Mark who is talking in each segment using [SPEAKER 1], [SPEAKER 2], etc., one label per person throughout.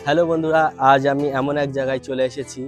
[SPEAKER 1] Hello বন্ধুরা, আজ আমি এমন এক জায়গায় চলে এসেছি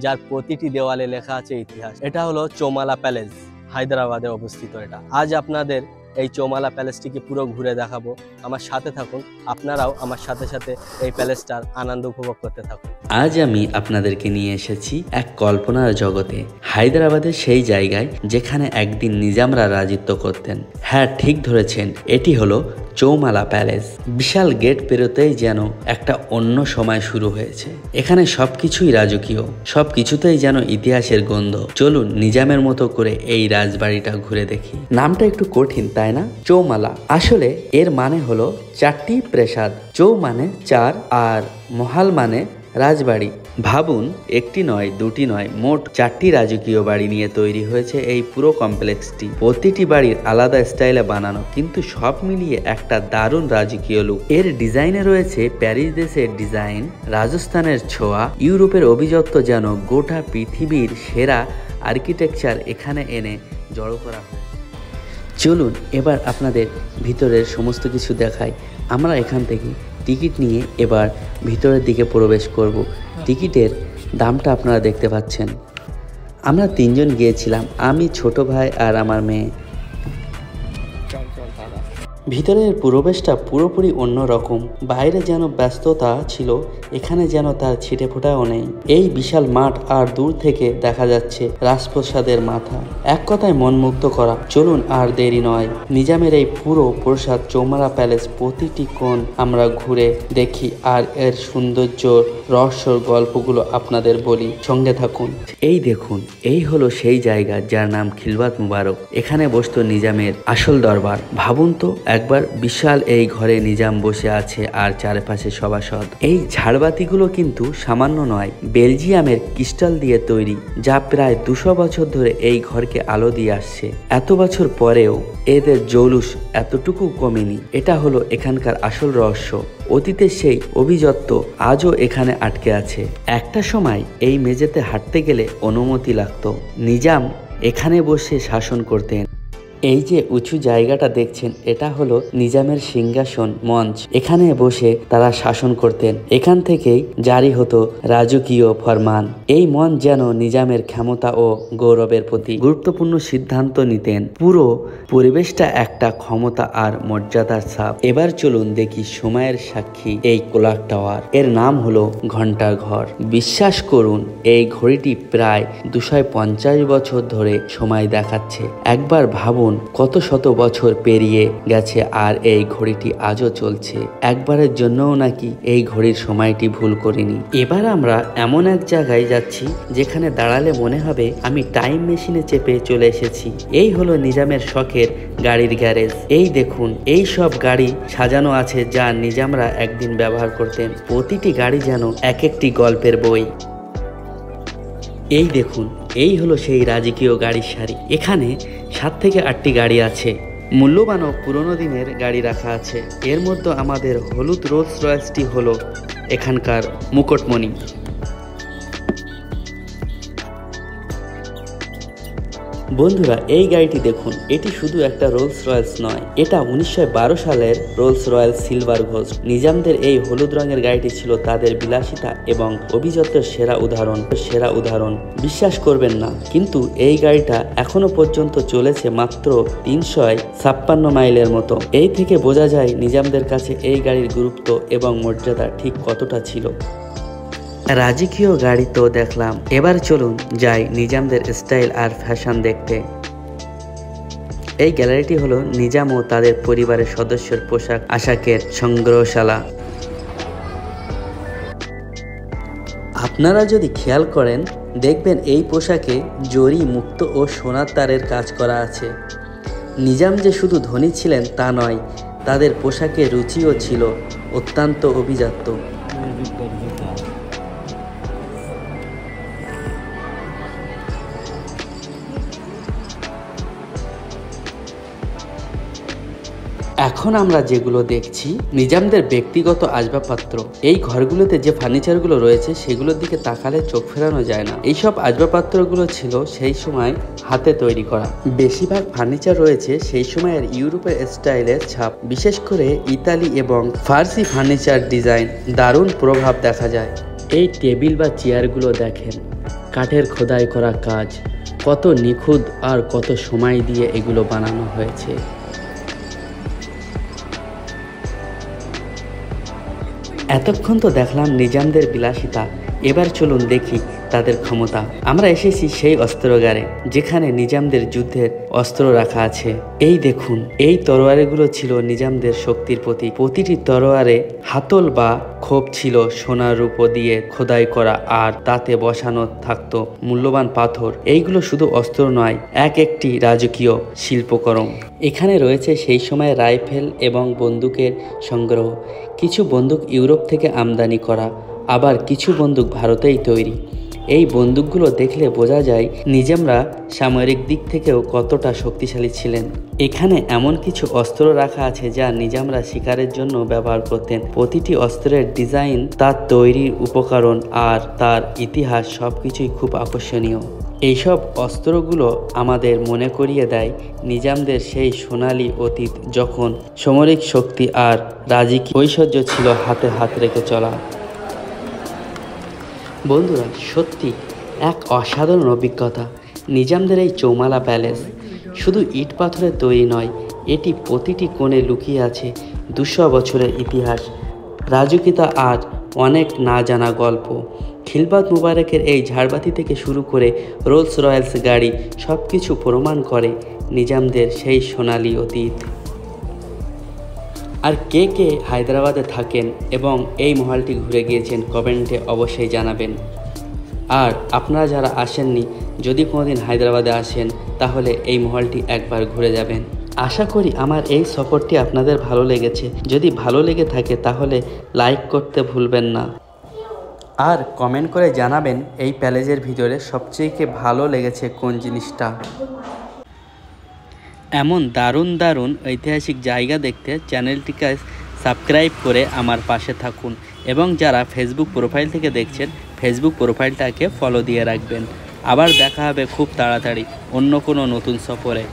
[SPEAKER 1] যার প্রতিটি দেওয়ালে লেখা আছে ইতিহাস। এটা হলো চৌমালা প্যালেস, হায়দ্রাবাদে অবস্থিত। এটা আজ আপনাদের এই চৌমালা প্যালেসটিকে পুরো ঘুরে দেখাবো। আমার সাথে থাকুন, আপনারাও আমার সাথে সাথে এই প্যালেসটার আনন্দ উপভোগ করতে থাকুন।
[SPEAKER 2] আজ আমি আপনাদেরকে নিয়ে এসেছি এক কল্পনার জগতে, হায়দ্রাবাদের সেই জায়গায় যেখানে একদিন নিজামরা রাজত্ব করতেন। হ্যাঁ, ঠিক ধরেছেন, এটি হলো চৌমালা প্যালেস। বিশাল গেট পেরোতেই যেন একটা অন্য সময় শুরু হয়েছে। এখানে সবকিছুই রাজকীয়, সবকিছুতেই যেন ইতিহাসের গন্ধ। চলুন নিজামের মতো করে এই রাজবাড়িটা ঘুরে দেখি। নামটা একটু কঠিন তাই না? চৌমালা, আসলে এর মানে হলো চারটি প্রাসাদ। চৌ মানে চার আর মহাল মানে রাজবাড়ি। ভাবুন, একটি নয়, দুটি নয়, মোট চারটি রাজকীয় বাড়ি নিয়ে তৈরি হয়েছে এই পুরো কমপ্লেক্সটি। প্রতিটি বাড়ির আলাদা স্টাইলে বানানো, কিন্তু সব মিলিয়ে একটা দারুণ রাজকীয় লুক। এর ডিজাইনে রয়েছে প্যারিস দেশের ডিজাইন, রাজস্থানের ছোঁয়া, ইউরোপের অভিজাত্য, যেন গোটা পৃথিবীর সেরা আর্কিটেকচার এখানে এনে জড়ো করা হয়। চলুন এবার আপনাদের ভিতরের সমস্ত কিছু দেখাই। আমরা এখান থেকে টিকিট নিয়ে এবার ভিতরের দিকে প্রবেশ করব। টিকিটের দামটা আপনারা দেখতে পাচ্ছেন। আমরা তিনজন গিয়েছিলাম, আমি, ছোট ভাই আর আমার মেয়ে। ভিতরের পরিবেশটা পুরোপুরি অন্যরকম। বাইরে যেন ব্যস্ততা ছিল, এখানে যেন তার ছিটে ফোটাও নেই। এই বিশাল মাঠ আর দূর থেকে দেখা যাচ্ছে রাজপ্রাসাদের মাথা। এক কথায় মন মুগ্ধ করা। চলুন আর দেরি নয়, নিজামের এই পুরো প্রাসাদ চৌমালা প্যালেস প্রতিটি কোণ আমরা ঘুরে দেখি আর এর সৌন্দর্য রহস্যর গল্পগুলো আপনাদের বলি। সঙ্গে থাকুন। এই দেখুন, এই হলো সেই জায়গা যার নাম খিলবাত মুবারক। এখানে বসতো নিজামের আসল দরবার। ভাবুন তো একবার, বিশাল এই ঘরে নিজাম বসে আছে আর চারপাশে সভাসদ। এই ঝাড়বাতিগুলো কিন্তু সামান্য নয়, বেলজিয়ামের ক্রিস্টাল দিয়ে তৈরি, যা প্রায় 200 বছর ধরে এই ঘরকে আলো দিয়ে আসছে। এত বছর পরেও এদের জৌলুস এতটুকু কমেনি। এটা হলো এখানকার আসল রহস্য। অতীতের সেই অভিজাত্য আজও এখানে আটকে আছে। একটা সময় এই মেঝেতে হাঁটতে গেলে অনুমতি লাগতো। নিজাম এখানে বসে শাসন করতেন। এই যে উঁচু জায়গাটা দেখছেন, এটা হলো নিজামের সিংহাসন মঞ্চ। এখানে বসে তারা শাসন করতেন। এখান থেকেই জারি হতো রাজকীয় ফরমান। এই মঞ্চ যেন নিজামের ক্ষমতা ও গৌরবের প্রতি গুরুত্বপূর্ণ সিদ্ধান্ত নিতেন। পুরো পরিবেশটা একটা ক্ষমতা আর মর্যাদার ছাপ। এবার চলুন দেখি সময়ের সাক্ষী এই ক্লক টাওয়ার। এর নাম হলো ঘন্টার ঘর। বিশ্বাস করুন, এই ঘড়িটি প্রায় 250 বছর ধরে সময় দেখাচ্ছে। একবার ভাবুন, কত শত বছর পেরিয়ে গেছে আর এই ঘড়িটি আজও চলছে। একবারের জন্যও নাকি এই ঘড়ির সময়টি ভুল করিনি। এবার আমরা এমন এক জায়গায় যাচ্ছি যেখানে দাঁড়ালে মনে হবে আমি টাইম মেশিনে চেপে চলে এসেছি। এই হলো নিজামের শখের গাড়ির গ্যারেজ। এই দেখুন, এই সব গাড়ি সাজানো আছে যা নিজামরা একদিন ব্যবহার করতেন। প্রতিটি গাড়ি যেন এক একটি গল্পের বই। এই দেখুন, এই হলো সেই রাজকীয় গাড়ির সারি। এখানে 7 থেকে 8টি গাড়ি আছে। মূল্যবান ও পুরনো দিনের গাড়ি রাখা আছে। এর মধ্যে আমাদের হলুদ রোলস রয়েসটি হলো এখানকার মুকুটমণি। বন্ধুরা, এই গাড়িটি দেখুন, এটি শুধু একটা রোলস রয়েলস নয়, এটা 1912 সালের রোলস রয়েল সিলভার ঘোস্ট। নিজামদের এই হলুদ রঙের গাড়িটি ছিল তাদের বিলাসিতা এবং অভিজাত্যের সেরা উদাহরণ। বিশ্বাস করবেন না, কিন্তু এই গাড়িটা এখনো পর্যন্ত চলেছে মাত্র 356 মাইলের মতো। এই থেকে বোঝা যায় নিজামদের কাছে এই গাড়ির গুরুত্ব এবং মর্যাদা ঠিক কতটা ছিল। রাজকীয় গাড়ি তো দেখলাম, এবার চলুন যাই নিজামদের স্টাইল আর ফ্যাশন দেখতে। এই গ্যালারিটি হলো নিজাম ও তাদের পরিবারের সদস্যের পোশাক আশাকের সংগ্রহশালা। আপনারা যদি খেয়াল করেন, দেখবেন এই পোশাকে জরি, মুক্ত ও সোনার তারের কাজ করা আছে। নিজাম যে শুধু ধনী ছিলেন তা নয়, তাদের পোশাকের রুচিও ছিল অত্যন্ত অভিজাত্য। এখন আমরা যেগুলো দেখছি নিজামদের ব্যক্তিগত আসবাবপত্র। এই ঘরগুলোতে যে ফার্নিচারগুলো রয়েছে সেগুলোর দিকে তাকালে চোখ ফেরানো যায় না। এইসব আসবাবপত্রগুলো ছিল সেই সময় হাতে তৈরি করা। বেশিরভাগ ফার্নিচার রয়েছে সেই সময়ের ইউরোপের স্টাইলের ছাপ। বিশেষ করে ইতালি এবং ফার্সি ফার্নিচার ডিজাইন দারুণ প্রভাব দেখা যায়। এই টেবিল বা চেয়ারগুলো দেখেন, কাঠের খোদাই করা কাজ, কত নিখুঁত আর কত সময় দিয়ে এগুলো বানানো হয়েছে। এতক্ষণ তো দেখলাম নিজামদের বিলাসিতা, এবার চলুন দেখি তাদের ক্ষমতা। আমরা এসেছি সেই অস্ত্রাগারে যেখানে নিজামদের যুদ্ধের অস্ত্র রাখা আছে। এই দেখুন, এই তরোয়ারগুলো ছিল নিজামদের শক্তির প্রতীক। প্রতিটি তরোয়ারে হাতল বা খোপ ছিল সোনার রূপো দিয়ে খোদাই করা, আর তাতে বসানো থাকতো মূল্যবান পাথর। এইগুলো শুধু অস্ত্র নয়, এক একটি রাজকীয় শিল্পকর্ম। এখানে রয়েছে সেই সময় রাইফেল এবং বন্দুকের সংগ্রহ। কিছু বন্দুক ইউরোপ থেকে আমদানি করা, আবার কিছু বন্দুক ভারতেই তৈরি। এই বন্দুকগুলো দেখলে বোঝা যায় নিজামরা সামরিক দিক থেকেও কতটা শক্তিশালী ছিলেন। এখানে এমন কিছু অস্ত্র রাখা আছে যা নিজামরা শিকারের জন্য ব্যবহার করতেন। প্রতিটি অস্ত্রের ডিজাইন, তার তৈরির উপকরণ আর তার ইতিহাস সবকিছুই খুব আকর্ষণীয়। এইসব অস্ত্রগুলো আমাদের মনে করিয়ে দেয় নিজামদের সেই সোনালী অতীত, যখন সামরিক শক্তি আর রাজকীয় ঐশ্বর্য ছিল হাতে হাত রেখে চলা। বন্ধুরা, সত্যি এক অসাধারণ অভিজ্ঞতা। নিজামদের এই চৌমালা প্যালেস শুধু ইট পাথরের তৈরি নয়, এটি প্রতিটি কোণে লুকিয়ে আছে 200 বছরের ইতিহাস, রাজকীয়তা আর অনেক না জানা গল্প। খিলবাত মুবারকের এই ঝাড়বাতি থেকে শুরু করে রোলস রয়েলস গাড়ি সব কিছু প্রমাণ করে নিজামদের সেই সোনালী অতীত। আর কে কে হায়দ্রাবাদে থাকেন এবং এই মহলটি ঘুরে গিয়েছেন কমেন্টে অবশ্যই জানাবেন। আর আপনারা যারা আসেননি, যদি কোনোদিন হায়দ্রাবাদে আসেন তাহলে এই মহলটি একবার ঘুরে যাবেন। আশা করি আমার এই সফরটি আপনাদের ভালো লেগেছে। যদি ভালো লেগে থাকে তাহলে লাইক করতে ভুলবেন না, আর কমেন্ট করে জানাবেন এই প্যালেসের ভিতরে সবচেয়ে ভালো লেগেছে কোন জিনিসটা। এমন দারুণ দারুণ ঐতিহাসিক জায়গা দেখতে চ্যানেলটিকে সাবস্ক্রাইব করে আমার পাশে থাকুন, এবং যারা ফেসবুক প্রোফাইল থেকে দেখছেন ফেসবুক প্রোফাইলটাকে ফলো দিয়ে রাখবেন। আবার দেখা হবে খুব তাড়াতাড়ি অন্য কোনো নতুন সফরে।